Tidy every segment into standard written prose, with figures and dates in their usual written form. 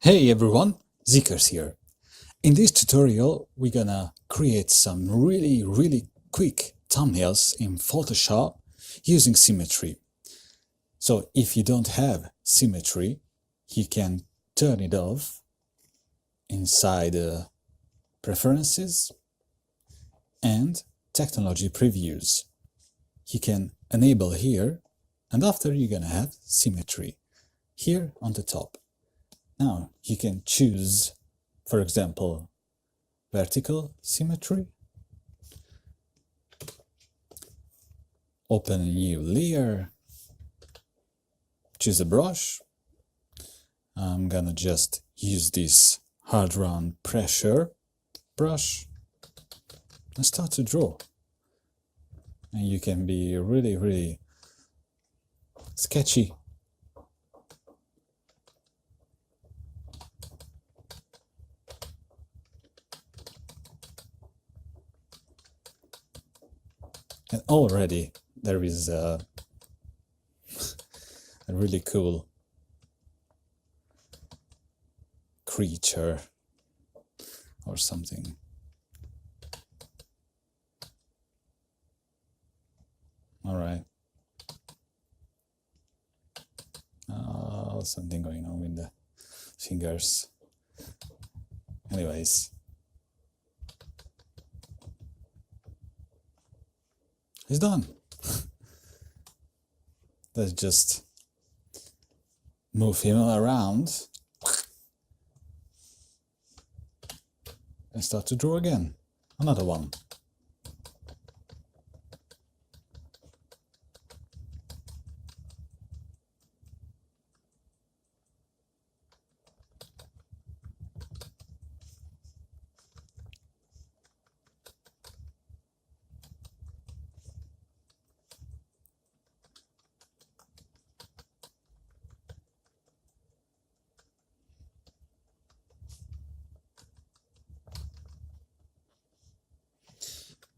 Hey everyone, Zikers here. In this tutorial, we're gonna create some really quick thumbnails in Photoshop using symmetry. So if you don't have symmetry, you can turn it off inside Preferences and Technology Previews. You can enable here, and after you're gonna have symmetry here on the top. Now you can choose, for example, vertical symmetry, open a new layer, choose a brush. I'm gonna just use this hard round pressure brush and start to draw. And you can be really sketchy. And already there is a really cool creature or something. All right. Something going on with the fingers. Anyways. It's done. Let's just move him around and start to draw again. Another one.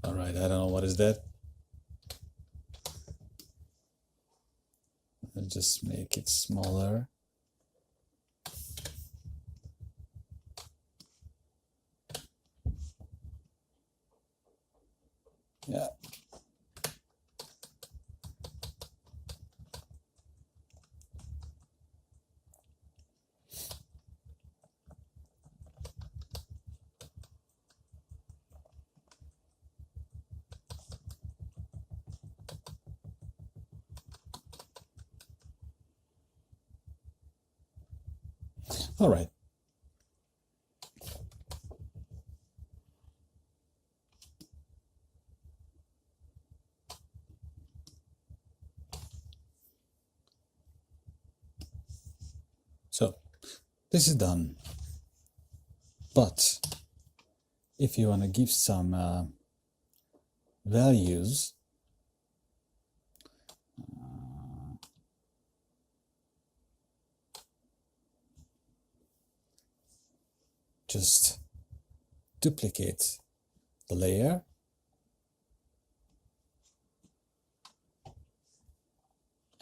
All right, I don't know what is that. I'll just make it smaller. Yeah. All right. So this is done. But if you want to give some values, just duplicate the layer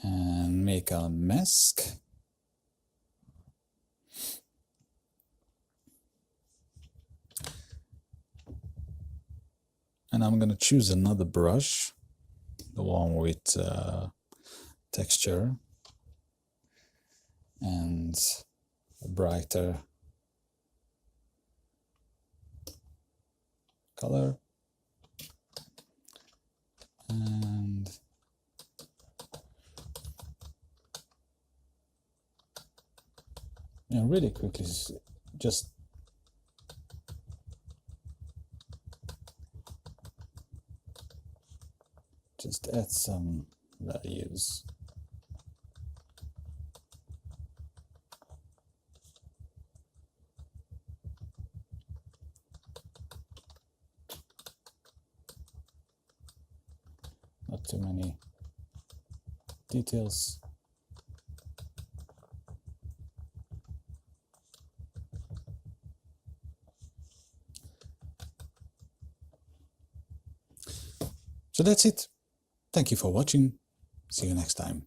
and make a mask. And I'm going to choose another brush, the one with texture and a brighter color. And really quickly, just add some values. Not too many details. So that's it. Thank you for watching. See you next time.